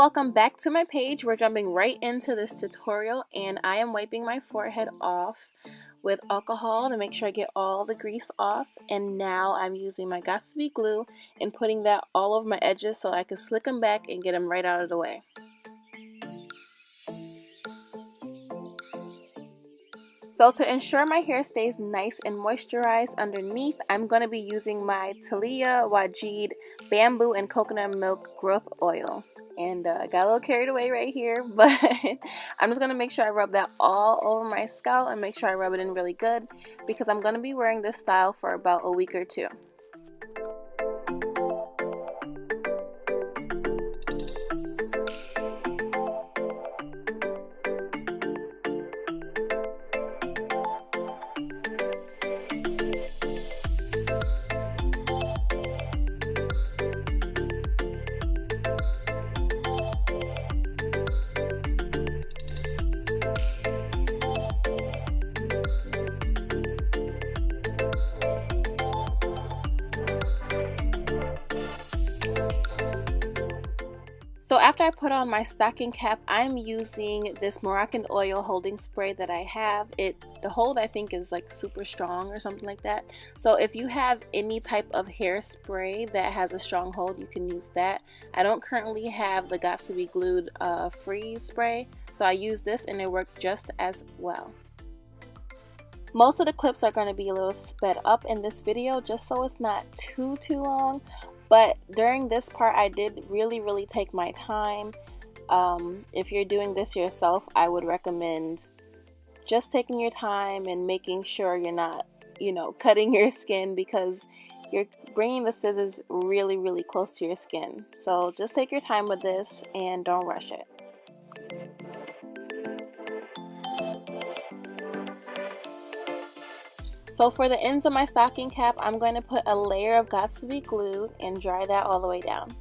welcome back to my page. We're jumping right into this tutorial and I am wiping my forehead off with alcohol to make sure I get all the grease off, and now I'm using my Got2b glue and putting that all over my edges so I can slick them back and get them right out of the way. So to ensure my hair stays nice and moisturized underneath, I'm going to be using my Talia Wajid Bamboo and Coconut Milk Growth Oil. And I got a little carried away right here, but I'm just going to make sure I rub that all over my scalp and make sure I rub it in really good because I'm going to be wearing this style for about a week or two. So after I put on my stocking cap, I'm using this Moroccan oil holding spray that I have. The hold I think is like super strong or something like that. So if you have any type of hairspray that has a strong hold, you can use that. I don't currently have the Got2b glued freeze spray, so I use this and it worked just as well. Most of the clips are going to be a little sped up in this video just so it's not too long. But during this part, I did really take my time. If you're doing this yourself, I would recommend just taking your time and making sure you're not, cutting your skin because you're bringing the scissors really close to your skin. So just take your time with this and don't rush it. So for the ends of my stocking cap, I'm going to put a layer of Got2b glue and dry that all the way down.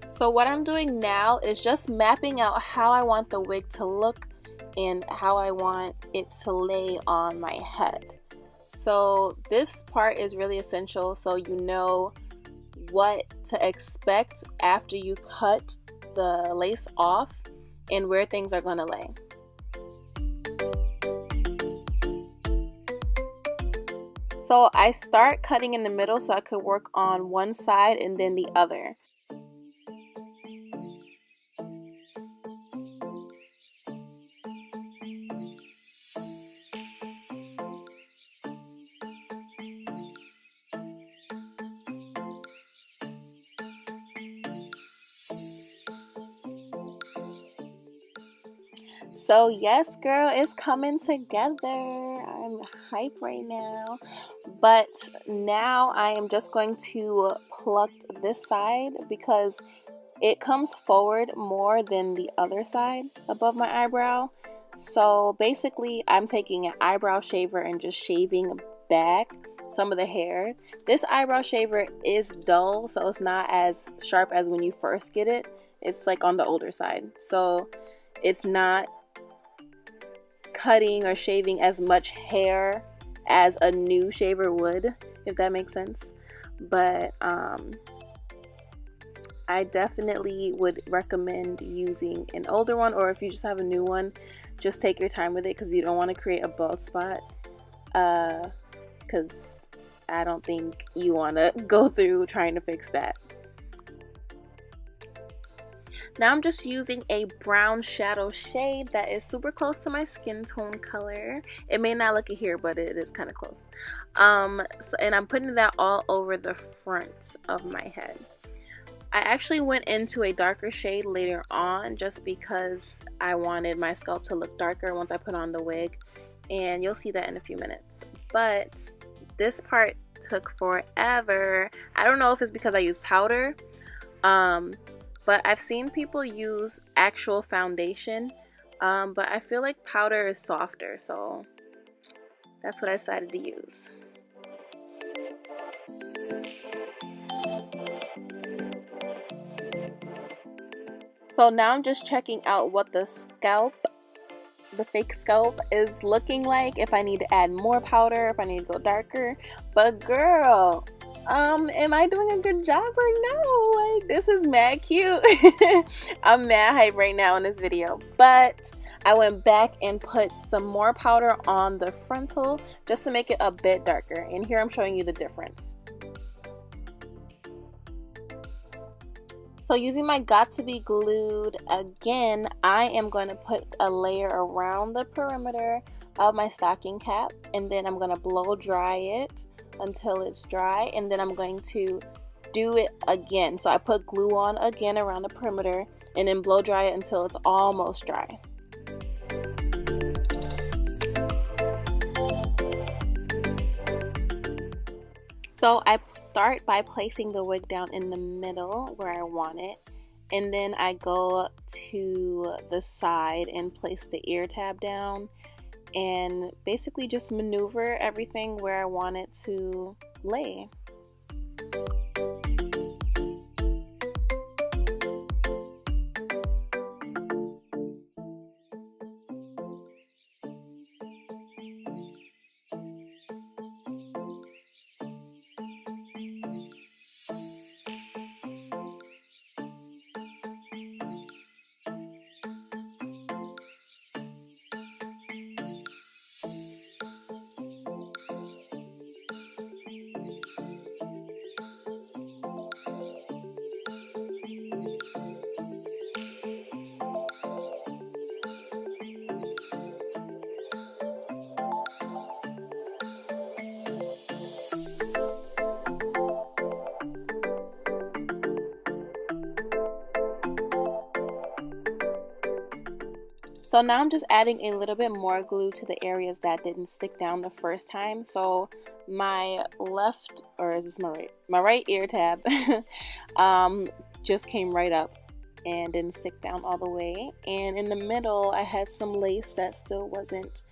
So what I'm doing now is just mapping out how I want the wig to look and how I want it to lay on my head. So this part is really essential so you know what to expect after you cut the lace off and where things are going to lay. So I start cutting in the middle so I could work on one side and then the other. So yes girl, it's coming together. I'm hype right now. But now I am just going to pluck this side because it comes forward more than the other side above my eyebrow. So basically I'm taking an eyebrow shaver and just shaving back some of the hair. This eyebrow shaver is dull, so it's not as sharp as when you first get it. It's like on the older side. So it's not cutting or shaving as much hair as a new shaver would, if that makes sense. But I definitely would recommend using an older one, or if you just have a new one, just take your time with it because you don't want to create a bald spot, because I don't think you want to go through trying to fix that. Now I'm just using a brown shadow shade that is super close to my skin tone color. It may not look it here, but it is kind of close. And I'm putting that all over the front of my head. I actually went into a darker shade later on just because I wanted my scalp to look darker once I put on the wig. and you'll see that in a few minutes. But this part took forever. I don't know if it's because I use powder, but I've seen people use actual foundation, but I feel like powder is softer, so that's what I decided to use. So now I'm just checking out what the fake scalp is looking like, if I need to add more powder, if I need to go darker. But girl, am I doing a good job right now? Like, this is mad cute. I'm mad hype right now in this video. But I went back and put some more powder on the frontal just to make it a bit darker, and here I'm showing you the difference. So using my Got to Be Glued again, I am going to put a layer around the perimeter of my stocking cap, and then I'm going to blow dry it until it's dry, and then I'm going to do it again. So I put glue on again around the perimeter and then blow dry it until it's almost dry. So I start by placing the wig down in the middle where I want it, and then I go to the side and place the ear tab down and basically just maneuver everything where I want it to lay. So now I'm just adding a little bit more glue to the areas that didn't stick down the first time. So my left, or is this my right? My right ear tab just came right up and didn't stick down all the way. And in the middle, I had some lace that still wasn't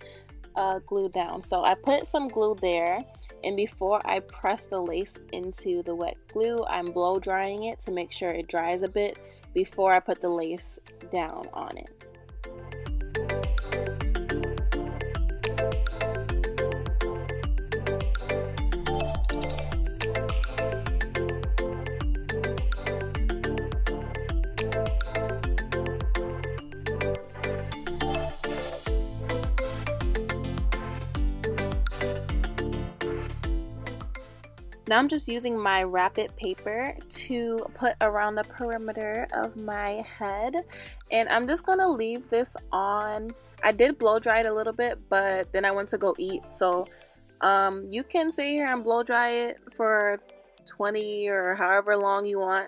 glued down. So I put some glue there, and before I press the lace into the wet glue, I'm blow drying it to make sure it dries a bit before I put the lace down on it. Now I'm just using my Rapid paper to put around the perimeter of my head, and I'm just gonna leave this on. I did blow dry it a little bit, but then I went to go eat, so you can sit here and blow dry it for 20 or however long you want,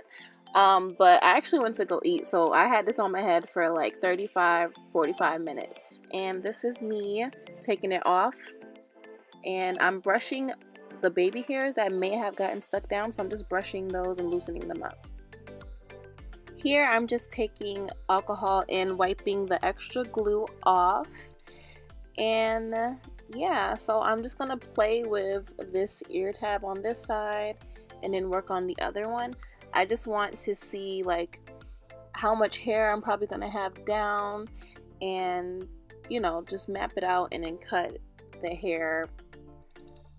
but I actually went to go eat, so I had this on my head for like 35-45 minutes. And this is me taking it off, and I'm brushing the baby hairs that may have gotten stuck down, so I'm just brushing those and loosening them up. Here I'm just taking alcohol and wiping the extra glue off, and yeah, so I'm just gonna play with this ear tab on this side and then work on the other one. I just want to see like how much hair I'm probably gonna have down, and you know, just map it out and then cut the hair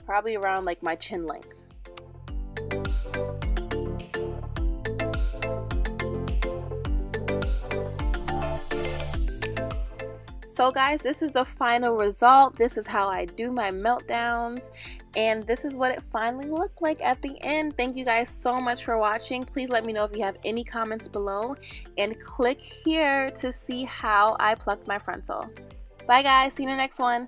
probably around like my chin length. So guys, this is the final result. This is how I do my meltdowns, and this is what it finally looked like at the end. Thank you guys so much for watching. Please let me know if you have any comments below, and click here to see how I plucked my frontal. Bye guys, see you in the next one.